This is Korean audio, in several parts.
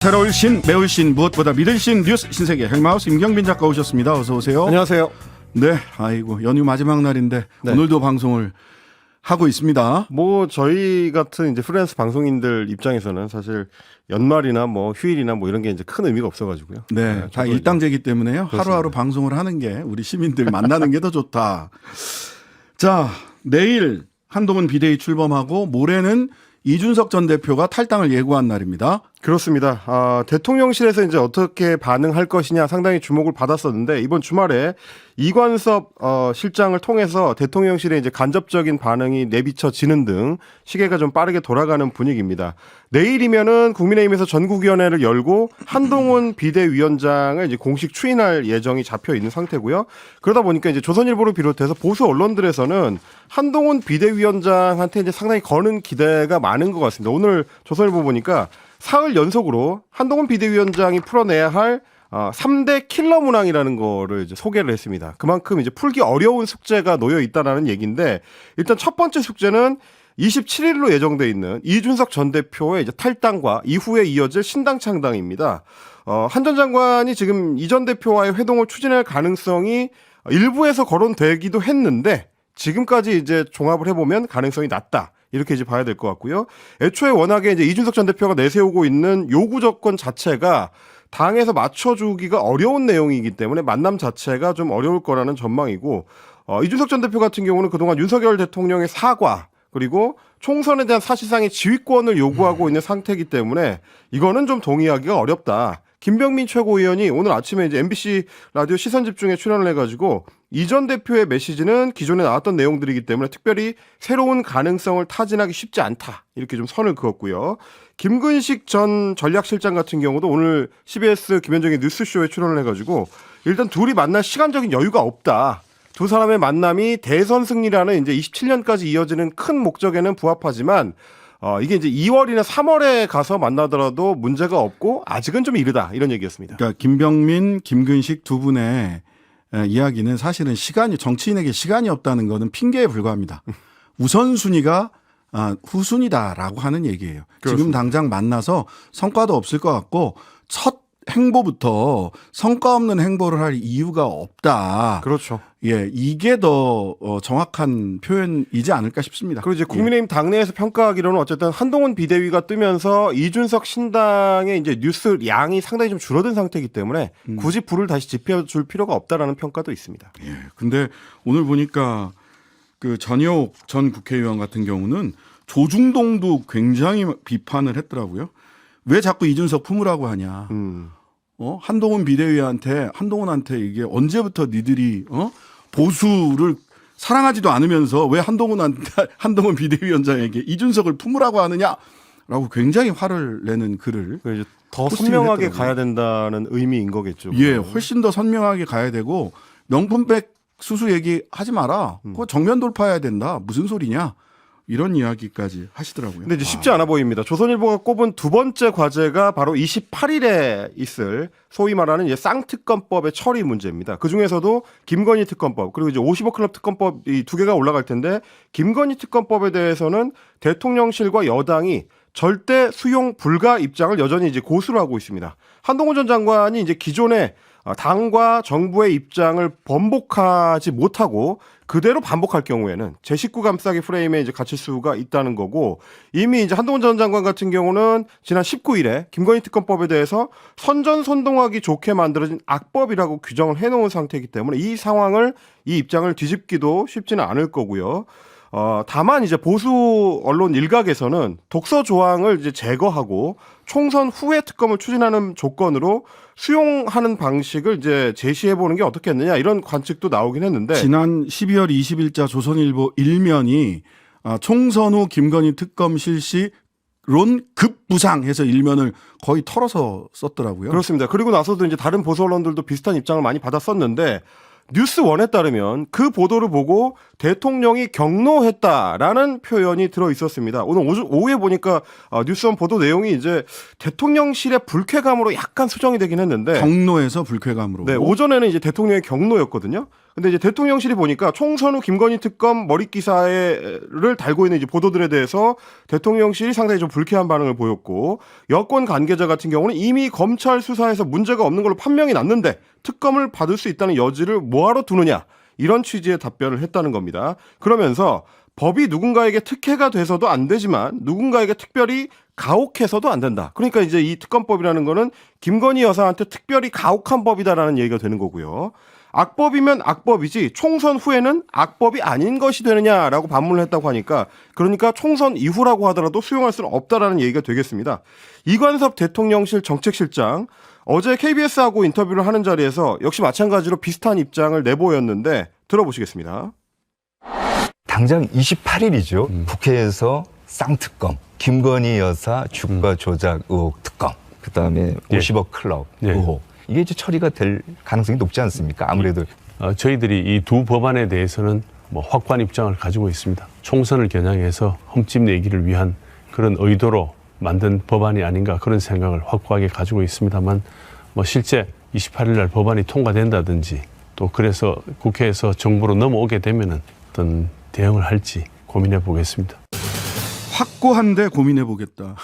새로울 신, 매울 신, 무엇보다 믿을 신 뉴스 신세계 헬마우스 임경빈 작가 오셨습니다. 어서 오세요. 안녕하세요. 네, 아이고 연휴 마지막 날인데 네. 오늘도 방송을 하고 있습니다. 뭐 저희 같은 이제 프리랜서 방송인들 입장에서는 사실 연말이나 뭐 휴일이나 뭐 이런 게 이제 큰 의미가 없어가지고요. 네, 다 일당제기 때문에요. 그렇습니다. 하루하루 방송을 하는 게 우리 시민들 만나는 게 더 좋다. 자, 내일 한동훈 비대위 출범하고 모레는 이준석 전 대표가 탈당을 예고한 날입니다. 그렇습니다. 대통령실에서 이제 어떻게 반응할 것이냐 상당히 주목을 받았었는데 이번 주말에 이관섭 실장을 통해서 대통령실에 이제 간접적인 반응이 내비쳐지는 등 시계가 좀 빠르게 돌아가는 분위기입니다. 내일이면은 국민의힘에서 전국위원회를 열고 한동훈 비대위원장을 이제 공식 추인할 예정이 잡혀 있는 상태고요. 그러다 보니까 이제 조선일보를 비롯해서 보수 언론들에서는 한동훈 비대위원장한테 이제 상당히 거는 기대가 많은 것 같습니다. 오늘 조선일보 보니까 사흘 연속으로 한동훈 비대위원장이 풀어내야 할 3대 킬러 문항이라는 거를 이제 소개를 했습니다. 그만큼 이제 풀기 어려운 숙제가 놓여 있다라는 얘기인데 일단 첫 번째 숙제는 27일로 예정돼 있는 이준석 전 대표의 이제 탈당과 이후에 이어질 신당 창당입니다. 한 전 장관이 지금 이 전 대표와의 회동을 추진할 가능성이 일부에서 거론되기도 했는데 지금까지 이제 종합을 해보면 가능성이 낮다. 이렇게 이제 봐야 될 것 같고요. 애초에 워낙에 이제 이준석 전 대표가 내세우고 있는 요구 조건 자체가 당에서 맞춰주기가 어려운 내용이기 때문에 만남 자체가 좀 어려울 거라는 전망이고, 이준석 전 대표 같은 경우는 그동안 윤석열 대통령의 사과, 그리고 총선에 대한 사실상의 지휘권을 요구하고 있는 상태이기 때문에 이거는 좀 동의하기가 어렵다. 김병민 최고위원이 오늘 아침에 이제 MBC 라디오 시선집중에 출연을 해가지고 이 전 대표의 메시지는 기존에 나왔던 내용들이기 때문에 특별히 새로운 가능성을 타진하기 쉽지 않다. 이렇게 좀 선을 그었고요. 김근식 전 전략실장 같은 경우도 오늘 CBS 김현정의 뉴스쇼에 출연을 해가지고 일단 둘이 만날 시간적인 여유가 없다. 두 사람의 만남이 대선 승리라는 이제 27년까지 이어지는 큰 목적에는 부합하지만 이게 이제 2월이나 3월에 가서 만나더라도 문제가 없고 아직은 좀 이르다 이런 얘기였습니다. 그러니까 김병민, 김근식 두 분의 이야기는 사실은 정치인에게 시간이 없다는 것은 핑계에 불과합니다. 우선순위가 후순위다라고 하는 얘기예요. 그렇습니다. 지금 당장 만나서 성과도 없을 것 같고 첫 행보부터 성과 없는 행보를 할 이유가 없다. 그렇죠. 예, 이게 더 정확한 표현이지 않을까 싶습니다. 그리고 이제 국민의힘 당내에서 평가하기로는 어쨌든 한동훈 비대위가 뜨면서 이준석 신당의 이제 뉴스 양이 상당히 좀 줄어든 상태이기 때문에 굳이 불을 다시 지펴줄 필요가 없다라는 평가도 있습니다. 예. 근데 오늘 보니까 그 전효옥 전 국회의원 같은 경우는 조중동도 굉장히 비판을 했더라고요. 왜 자꾸 이준석 품으라고 하냐. 한동훈 한동훈한테 이게 언제부터 니들이 보수를 사랑하지도 않으면서 왜 한동훈 비대위원장에게 이준석을 품으라고 하느냐라고 굉장히 화를 내는 글을 이제 더 포스팅을 선명하게 했더라고요. 가야 된다는 의미인 거겠죠. 예, 훨씬 더 선명하게 가야 되고 명품백 수수 얘기하지 마라. 그거 정면 돌파해야 된다. 무슨 소리냐. 이런 이야기까지 하시더라고요. 근데 이제 쉽지 않아 보입니다. 조선일보가 꼽은 두 번째 과제가 바로 28일에 있을 소위 말하는 이제 쌍특검법의 처리 문제입니다. 그 중에서도 김건희 특검법 그리고 이제 55클럽 특검법 이 두 개가 올라갈 텐데 김건희 특검법에 대해서는 대통령실과 여당이 절대 수용 불가 입장을 여전히 이제 고수를 하고 있습니다. 한동훈 전 장관이 이제 기존에 당과 정부의 입장을 번복하지 못하고 그대로 반복할 경우에는 제 식구 감싸기 프레임에 이제 갇힐 수가 있다는 거고 이미 이제 한동훈 전 장관 같은 경우는 지난 19일에 김건희 특검법에 대해서 선전선동하기 좋게 만들어진 악법이라고 규정을 해놓은 상태이기 때문에 이 입장을 뒤집기도 쉽지는 않을 거고요. 다만 이제 보수 언론 일각에서는 독서 조항을 이제 제거하고 총선 후에 특검을 추진하는 조건으로 수용하는 방식을 이제 제시해 보는 게 어떻겠느냐 이런 관측도 나오긴 했는데 지난 12월 20일자 조선일보 1면이 총선 후 김건희 특검 실시 론 급부상해서 일면을 거의 털어서 썼더라고요. 그렇습니다. 그리고 나서도 이제 다른 보수 언론들도 비슷한 입장을 많이 받았었는데 뉴스원에 따르면 그 보도를 보고 대통령이 경로했다라는 표현이 들어 있었습니다. 오늘 오후에 보니까 뉴스원 보도 내용이 이제 대통령실의 불쾌감으로 약간 수정이 되긴 했는데 경로에서 불쾌감으로. 네, 오전에는 이제 대통령의 경로였거든요. 근데 이제 대통령실이 보니까 총선 후 김건희 특검 머릿기사를 달고 있는 이제 보도들에 대해서 대통령실이 상당히 좀 불쾌한 반응을 보였고, 여권 관계자 같은 경우는 이미 검찰 수사에서 문제가 없는 걸로 판명이 났는데 특검을 받을 수 있다는 여지를 뭐하러 두느냐, 이런 취지의 답변을 했다는 겁니다. 그러면서 법이 누군가에게 특혜가 돼서도 안 되지만 누군가에게 특별히 가혹해서도 안 된다. 그러니까 이제 이 특검법이라는 거는 김건희 여사한테 특별히 가혹한 법이다라는 얘기가 되는 거고요. 악법이면 악법이지 총선 후에는 악법이 아닌 것이 되느냐라고 반문을 했다고 하니까, 그러니까 총선 이후라고 하더라도 수용할 수는 없다라는 얘기가 되겠습니다. 이관섭 대통령실 정책실장 어제 KBS하고 인터뷰를 하는 자리에서 역시 마찬가지로 비슷한 입장을 내보였는데 들어보시겠습니다. 당장 28일이죠. 국회에서 쌍특검, 김건희 여사 주가 조작 의혹 특검, 그다음에 50억 클럽 의혹. 이게 이제 처리가 될 가능성이 높지 않습니까? 아무래도 저희들이 이 두 법안에 대해서는 뭐 확고한 입장을 가지고 있습니다. 총선을 겨냥해서 흠집 내기를 위한 그런 의도로 만든 법안이 아닌가, 그런 생각을 확고하게 가지고 있습니다만, 뭐 실제 28일 날 법안이 통과된다든지 또 그래서 국회에서 정부로 넘어오게 되면은 어떤 대응을 할지 고민해 보겠습니다. 확고한데 고민해 보겠다.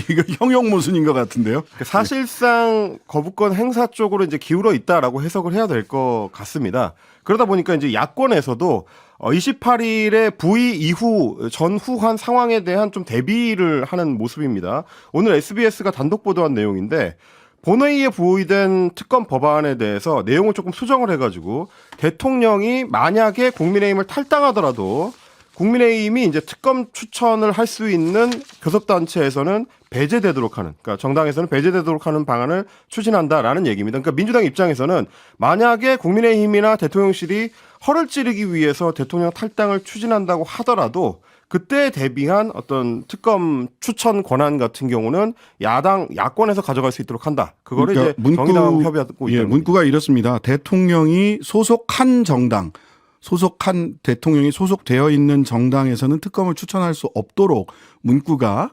이거 형용 모순인 것 같은데요. 사실상 거부권 행사 쪽으로 이제 기울어 있다라고 해석을 해야 될 것 같습니다. 그러다 보니까 이제 야권에서도 28일에 부의 이후 전후한 상황에 대한 좀 대비를 하는 모습입니다. 오늘 SBS가 단독 보도한 내용인데, 본회의에 부의된 특검 법안에 대해서 내용을 조금 수정을 해가지고 대통령이 만약에 국민의힘을 탈당하더라도 국민의힘이 이제 특검 추천을 할 수 있는 교섭단체에서는 배제되도록 하는, 그러니까 정당에서는 배제되도록 하는 방안을 추진한다라는 얘기입니다. 그러니까 민주당 입장에서는 만약에 국민의힘이나 대통령실이 허를 찌르기 위해서 대통령 탈당을 추진한다고 하더라도 그때에 대비한 어떤 특검 추천 권한 같은 경우는 야권에서 가져갈 수 있도록 한다. 그거를 그러니까 이제 정의당하고 협의하고 있는 문구가 이렇습니다. 대통령이 소속한 정당, 소속한 대통령이 소속되어 있는 정당에서는 특검을 추천할 수 없도록 문구가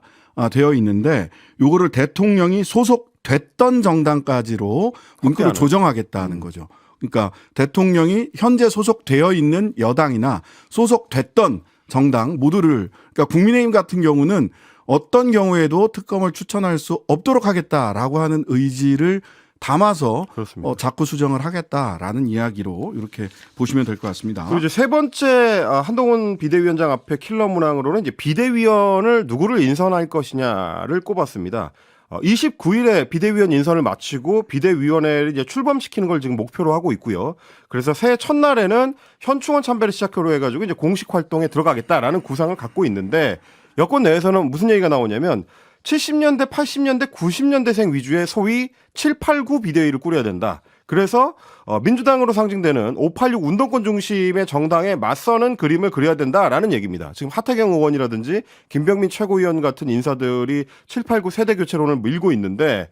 되어 있는데, 요거를 대통령이 소속됐던 정당까지로 문구를 조정하겠다는 거죠. 그러니까 대통령이 현재 소속되어 있는 여당이나 소속됐던 정당 모두를, 그러니까 국민의힘 같은 경우는 어떤 경우에도 특검을 추천할 수 없도록 하겠다라고 하는 의지를 담아서 자꾸 수정을 하겠다라는 이야기로 이렇게 보시면 될 것 같습니다. 그리고 이제 세 번째, 한동훈 비대위원장 앞에 킬러 문항으로는 이제 비대위원을 누구를 인선할 것이냐를 꼽았습니다. 29일에 비대위원 인선을 마치고 비대위원회를 이제 출범시키는 걸 지금 목표로 하고 있고요. 그래서 새해 첫날에는 현충원 참배를 시작으로 해가지고 이제 공식 활동에 들어가겠다라는 구상을 갖고 있는데, 여권 내에서는 무슨 얘기가 나오냐면 70년대, 80년대, 90년대생 위주의 소위 789 비대위를 꾸려야 된다. 그래서 민주당으로 상징되는 586 운동권 중심의 정당에 맞서는 그림을 그려야 된다라는 얘기입니다. 지금 하태경 의원이라든지 김병민 최고위원 같은 인사들이 789 세대 교체론을 밀고 있는데,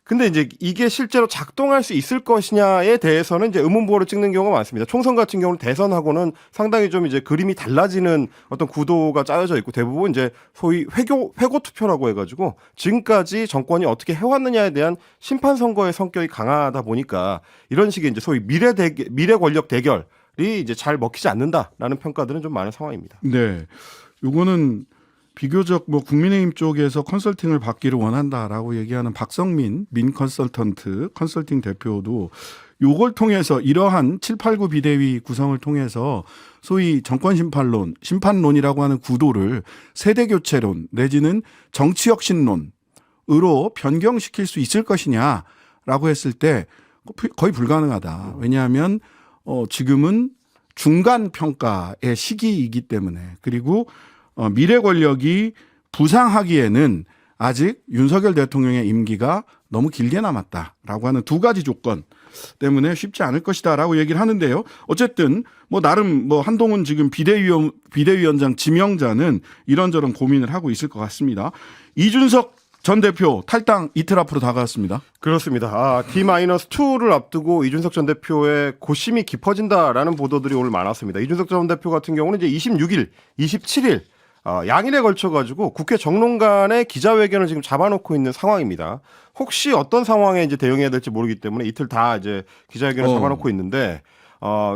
근데 이제 이게 실제로 작동할 수 있을 것이냐에 대해서는 이제 의문부호를 찍는 경우가 많습니다. 총선 같은 경우는 대선하고는 상당히 좀 이제 그림이 달라지는 어떤 구도가 짜여져 있고, 대부분 이제 소위 회고 투표라고 해가지고 지금까지 정권이 어떻게 해왔느냐에 대한 심판 선거의 성격이 강하다 보니까 이런 식의 이제 소위 미래 권력 대결이 이제 잘 먹히지 않는다라는 평가들은 좀 많은 상황입니다. 네, 요거는 비교적 뭐 국민의힘 쪽에서 컨설팅을 받기를 원한다라고 얘기하는 박성민 민 컨설턴트 컨설팅 대표도 요걸 통해서 이러한 789 비대위 구성을 통해서 소위 정권 심판론이라고 하는 구도를 세대 교체론 내지는 정치 혁신론으로 변경시킬 수 있을 것이냐라고 했을 때 거의 불가능하다. 왜냐하면 지금은 중간 평가의 시기이기 때문에, 그리고 미래 권력이 부상하기에는 아직 윤석열 대통령의 임기가 너무 길게 남았다라고 하는 두 가지 조건 때문에 쉽지 않을 것이다라고 얘기를 하는데요. 어쨌든 뭐 나름 뭐 한동훈 지금 비대위원장 지명자는 이런저런 고민을 하고 있을 것 같습니다. 이준석 전 대표 탈당 이틀 앞으로 다가왔습니다. 그렇습니다. D-2를 앞두고 이준석 전 대표의 고심이 깊어진다라는 보도들이 오늘 많았습니다. 이준석 전 대표 같은 경우는 이제 26일, 27일 양일에 걸쳐가지고 국회 정론관의 기자회견을 지금 잡아놓고 있는 상황입니다. 혹시 어떤 상황에 이제 대응해야 될지 모르기 때문에 이틀 다 이제 기자회견을 잡아놓고 있는데,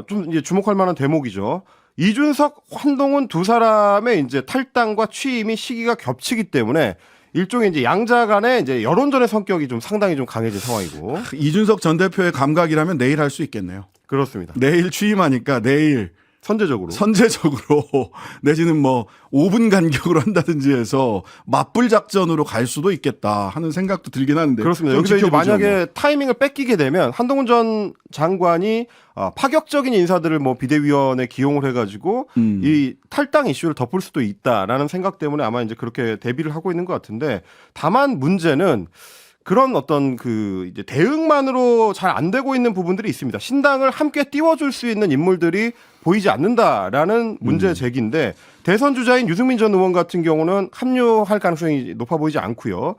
좀 이제 주목할 만한 대목이죠. 이준석, 한동훈 두 사람의 이제 탈당과 취임이 시기가 겹치기 때문에 일종의 이제 양자 간의 이제 여론전의 성격이 좀 상당히 좀 강해진 상황이고. 이준석 전 대표의 감각이라면 내일 할 수 있겠네요. 그렇습니다. 내일 취임하니까 내일 선제적으로 내지는 뭐 5분 간격으로 한다든지 해서 맞불 작전으로 갈 수도 있겠다 하는 생각도 들긴 하는데. 그렇습니다. 여기서 이제 만약에 타이밍을 뺏기게 되면 한동훈 전 장관이 파격적인 인사들을 뭐 비대위원회 기용을 해가지고 이 탈당 이슈를 덮을 수도 있다라는 생각 때문에 아마 이제 그렇게 대비를 하고 있는 것 같은데, 다만 문제는 그런 어떤 그 이제 대응만으로 잘 안 되고 있는 부분들이 있습니다. 신당을 함께 띄워줄 수 있는 인물들이 보이지 않는다라는 문제 제기인데, 대선 주자인 유승민 전 의원 같은 경우는 합류할 가능성이 높아 보이지 않고요.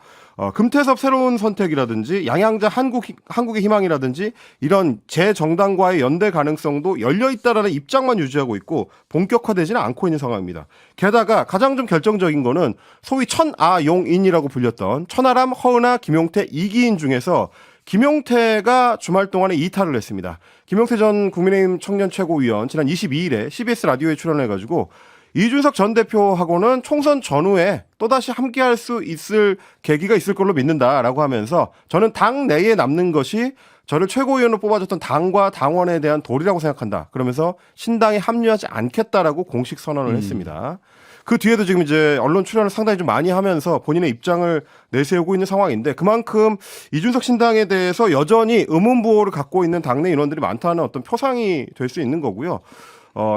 금태섭 새로운 선택이라든지 양양자 한국의 희망이라든지 이런 재정당과의 연대 가능성도 열려 있다라는 입장만 유지하고 있고 본격화되지는 않고 있는 상황입니다. 게다가 가장 좀 결정적인 거는 소위 천아용인이라고 불렸던 천하람, 허은하, 김용태, 이기인 중에서 김용태가 주말 동안에 이탈을 했습니다. 김용태 전 국민의힘 청년 최고위원 지난 22일에 CBS 라디오에 출연해가지고 이준석 전 대표하고는 총선 전후에 또다시 함께할 수 있을 계기가 있을 걸로 믿는다라고 하면서, 저는 당 내에 남는 것이 저를 최고위원으로 뽑아줬던 당과 당원에 대한 도리라고 생각한다. 그러면서 신당에 합류하지 않겠다라고 공식 선언을 했습니다. 그 뒤에도 지금 이제 언론 출연을 상당히 좀 많이 하면서 본인의 입장을 내세우고 있는 상황인데, 그만큼 이준석 신당에 대해서 여전히 의문부호를 갖고 있는 당내 인원들이 많다는 어떤 표상이 될 수 있는 거고요.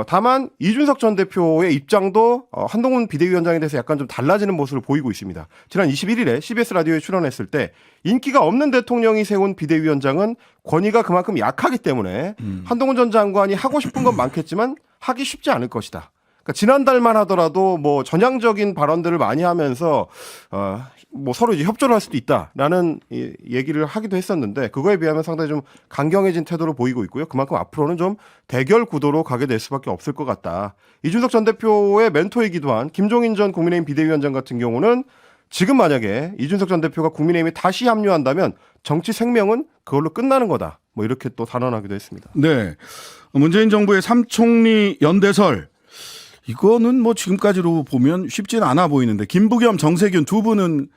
다만 이준석 전 대표의 입장도 한동훈 비대위원장에 대해서 약간 좀 달라지는 모습을 보이고 있습니다. 지난 21일에 CBS 라디오에 출연했을 때 인기가 없는 대통령이 세운 비대위원장은 권위가 그만큼 약하기 때문에 한동훈 전 장관이 하고 싶은 건 많겠지만 하기 쉽지 않을 것이다. 그러니까 지난달만 하더라도 뭐 전향적인 발언들을 많이 하면서 뭐 서로 이제 협조를 할 수도 있다라는 얘기를 하기도 했었는데, 그거에 비하면 상당히 좀 강경해진 태도를 보이고 있고요. 그만큼 앞으로는 좀 대결 구도로 가게 될 수밖에 없을 것 같다. 이준석 전 대표의 멘토이기도 한 김종인 전 국민의힘 비대위원장 같은 경우는 지금 만약에 이준석 전 대표가 국민의힘에 다시 합류한다면 정치 생명은 그걸로 끝나는 거다. 뭐 이렇게 또 단언하기도 했습니다. 네. 문재인 정부의 삼총리 연대설. 이거는 뭐 지금까지로 보면 쉽지는 않아 보이는데, 김부겸, 정세균 두 분은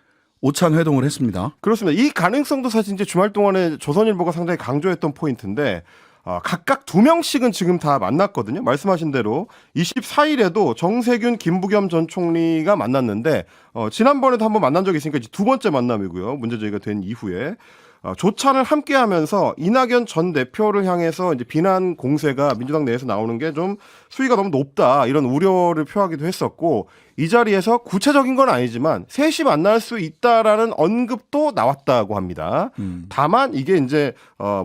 오찬 회동을 했습니다. 그렇습니다. 이 가능성도 사실 이제 주말 동안에 조선일보가 상당히 강조했던 포인트인데, 각각 2명씩은 지금 다 만났거든요. 말씀하신 대로 24일에도 정세균, 김부겸 전 총리가 만났는데, 지난번에도 한번 만난 적이 있으니까 이제 두 번째 만남이고요. 문제 제기가 된 이후에 조찬을 함께 하면서 이낙연 전 대표를 향해서 이제 비난 공세가 민주당 내에서 나오는 게 좀 수위가 너무 높다, 이런 우려를 표하기도 했었고, 이 자리에서 구체적인 건 아니지만 셋이 만날 수 있다라는 언급도 나왔다고 합니다. 다만 이게 이제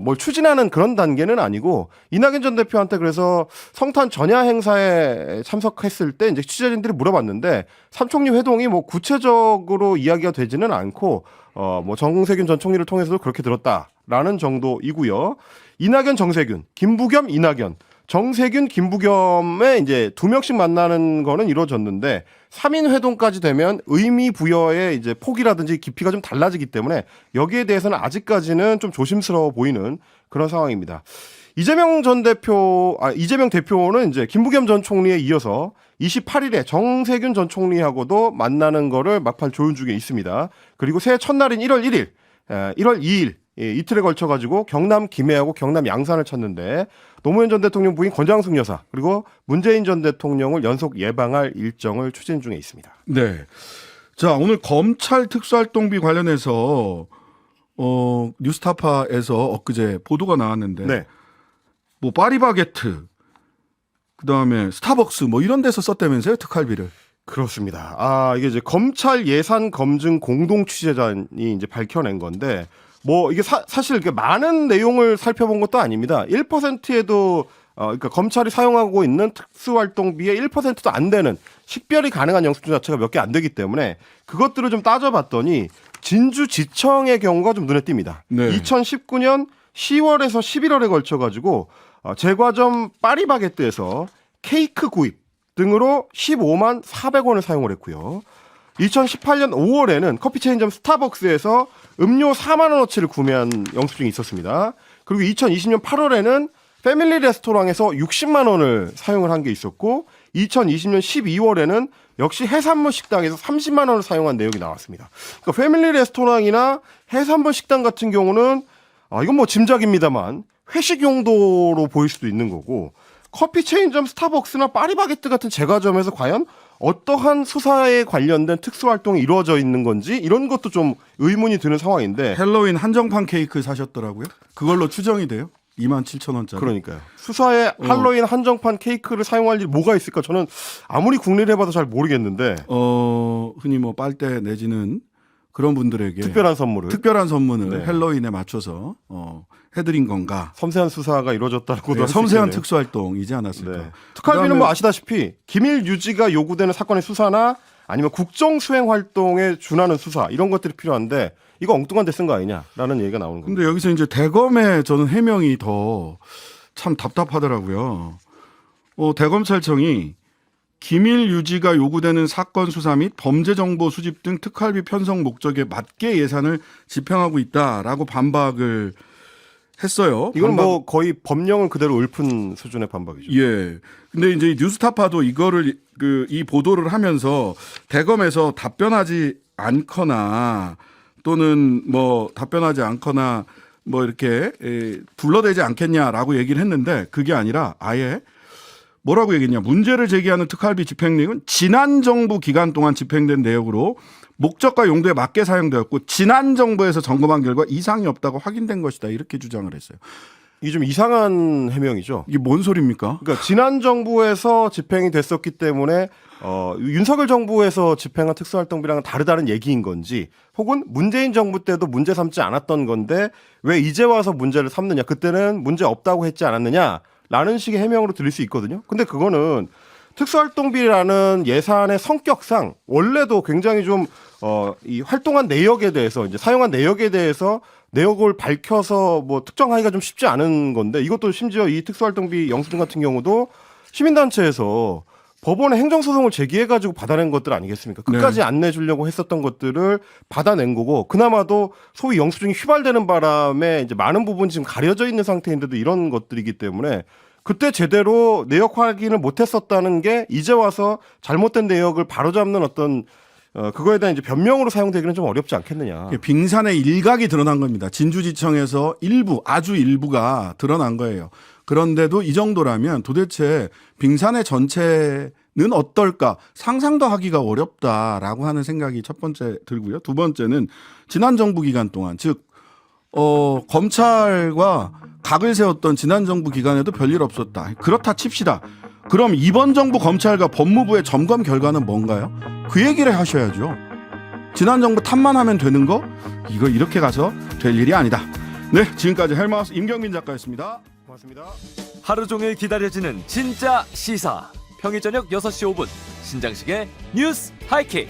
뭘 추진하는 그런 단계는 아니고, 이낙연 전 대표한테 그래서 성탄 전야 행사에 참석했을 때 이제 취재진들이 물어봤는데, 삼총리 회동이 뭐 구체적으로 이야기가 되지는 않고 뭐 정세균 전 총리를 통해서도 그렇게 들었다라는 정도이고요. 이낙연, 정세균, 김부겸, 이낙연, 정세균, 김부겸의 이제 2명씩 만나는 거는 이루어졌는데, 3인 회동까지 되면 의미 부여의 이제 폭이라든지 깊이가 좀 달라지기 때문에 여기에 대해서는 아직까지는 좀 조심스러워 보이는 그런 상황입니다. 이재명 대표는 이제 김부겸 전 총리에 이어서 28일에 정세균 전 총리하고도 만나는 거를 막판 조율 중에 있습니다. 그리고 새해 첫날인 1월 2일 이틀에 걸쳐가지고 경남 김해하고 경남 양산을 찾는데, 노무현 전 대통령 부인 권장숙 여사 그리고 문재인 전 대통령을 연속 예방할 일정을 추진 중에 있습니다. 네. 자, 오늘 검찰 특수활동비 관련해서 뉴스타파에서 엊그제 보도가 나왔는데, 네. 뭐 파리바게트, 그다음에 스타벅스 뭐 이런 데서 썼다면서요, 특활비를. 그렇습니다. 이게 이제 검찰 예산 검증 공동 취재단이 이제 밝혀낸 건데, 뭐 이게 사실 이렇게 많은 내용을 살펴본 것도 아닙니다. 1%에도 그러니까 검찰이 사용하고 있는 특수활동비의 1%도 안 되는 식별이 가능한 영수증 자체가 몇 개 안 되기 때문에 그것들을 좀 따져봤더니 진주지청의 경우가 좀 눈에 띕니다. 네. 2019년 10월에서 11월에 걸쳐가지고 제과점 파리바게뜨에서 케이크 구입 등으로 15만 400원을 사용을 했고요. 2018년 5월에는 커피 체인점 스타벅스에서 음료 4만 원어치를 구매한 영수증이 있었습니다. 그리고 2020년 8월에는 패밀리 레스토랑에서 60만 원을 사용을 한 게 있었고 2020년 12월에는 역시 해산물 식당에서 30만 원을 사용한 내역이 나왔습니다. 그러니까 패밀리 레스토랑이나 해산물 식당 같은 경우는 이건 뭐 짐작입니다만 회식 용도로 보일 수도 있는 거고 커피 체인점 스타벅스나 파리바게뜨 같은 제과점에서 과연 어떠한 수사에 관련된 특수활동이 이루어져 있는 건지 이런 것도 좀 의문이 드는 상황인데 헬로윈 한정판 케이크 사셨더라고요. 그걸로 추정이 돼요. 27,000원짜리. 그러니까요. 수사에 할로윈 한정판 케이크를 사용할 일이 뭐가 있을까? 저는 아무리 궁리를 해봐도 잘 모르겠는데 흔히 뭐 빨대 내지는 그런 분들에게 특별한 선물을 네. 헬로윈에 맞춰서 해드린 건가? 섬세한 수사가 이루어졌다고도 네, 할 수 섬세한 있겠네요. 특수활동이지 않았을까? 네. 특활비는 뭐 아시다시피 기밀 유지가 요구되는 사건의 수사나 아니면 국정 수행 활동에 준하는 수사 이런 것들이 필요한데 이거 엉뚱한 데 쓴 거 아니냐라는 얘기가 나오는 겁니다. 근데 여기서 이제 대검의 저는 해명이 더 참 답답하더라고요. 대검찰청이 기밀 유지가 요구되는 사건 수사 및 범죄 정보 수집 등 특활비 편성 목적에 맞게 예산을 집행하고 있다라고 반박을 했어요. 이건 뭐 거의 법령을 그대로 읊은 수준의 반박이죠. 예. 근데 이제 뉴스타파도 이거를 이 보도를 하면서 대검에서 답변하지 않거나 또는 뭐 답변하지 않거나 뭐 이렇게 불러대지 않겠냐라고 얘기를 했는데 그게 아니라 아예 뭐라고 얘기했냐. 문제를 제기하는 특활비 집행력은 지난 정부 기간 동안 집행된 내역으로 목적과 용도에 맞게 사용되었고 지난 정부에서 점검한 결과 이상이 없다고 확인된 것이다. 이렇게 주장을 했어요. 이게 좀 이상한 해명이죠. 이게 뭔 소리입니까? 그러니까 지난 정부에서 집행이 됐었기 때문에 윤석열 정부에서 집행한 특수활동비랑은 다르다는 얘기인 건지 혹은 문재인 정부 때도 문제 삼지 않았던 건데 왜 이제 와서 문제를 삼느냐. 그때는 문제 없다고 했지 않았느냐라는 식의 해명으로 들릴 수 있거든요. 근데 그거는 특수활동비라는 예산의 성격상 원래도 굉장히 좀 이 활동한 내역에 대해서 이제 사용한 내역에 대해서 내역을 밝혀서 뭐 특정하기가 좀 쉽지 않은 건데 이것도 심지어 이 특수활동비 영수증 같은 경우도 시민단체에서 법원에 행정소송을 제기해가지고 받아낸 것들 아니겠습니까? 끝까지 네. 안 내주려고 했었던 것들을 받아낸 거고 그나마도 소위 영수증이 휘발되는 바람에 이제 많은 부분 지금 가려져 있는 상태인데도 이런 것들이기 때문에 그때 제대로 내역 확인을 못했었다는 게 이제 와서 잘못된 내역을 바로잡는 어떤 그거에 대한 이제 변명으로 사용되기는 좀 어렵지 않겠느냐. 빙산의 일각이 드러난 겁니다. 진주지청에서 아주 일부가 드러난 거예요. 그런데도 이 정도라면 도대체 빙산의 전체는 어떨까 상상도 하기가 어렵다라고 하는 생각이 첫 번째 들고요. 두 번째는 지난 정부 기간 동안 즉 검찰과 각을 세웠던 지난 정부 기간에도 별일 없었다. 그렇다 칩시다. 그럼 이번 정부 검찰과 법무부의 점검 결과는 뭔가요? 그 얘기를 하셔야죠. 지난 정부 탓만 하면 되는 거? 이거 이렇게 가서 될 일이 아니다. 네, 지금까지 헬마우스 임경민 작가였습니다. 고맙습니다. 하루 종일 기다려지는 진짜 시사. 평일 저녁 6시 5분 신장식의 뉴스 하이킥.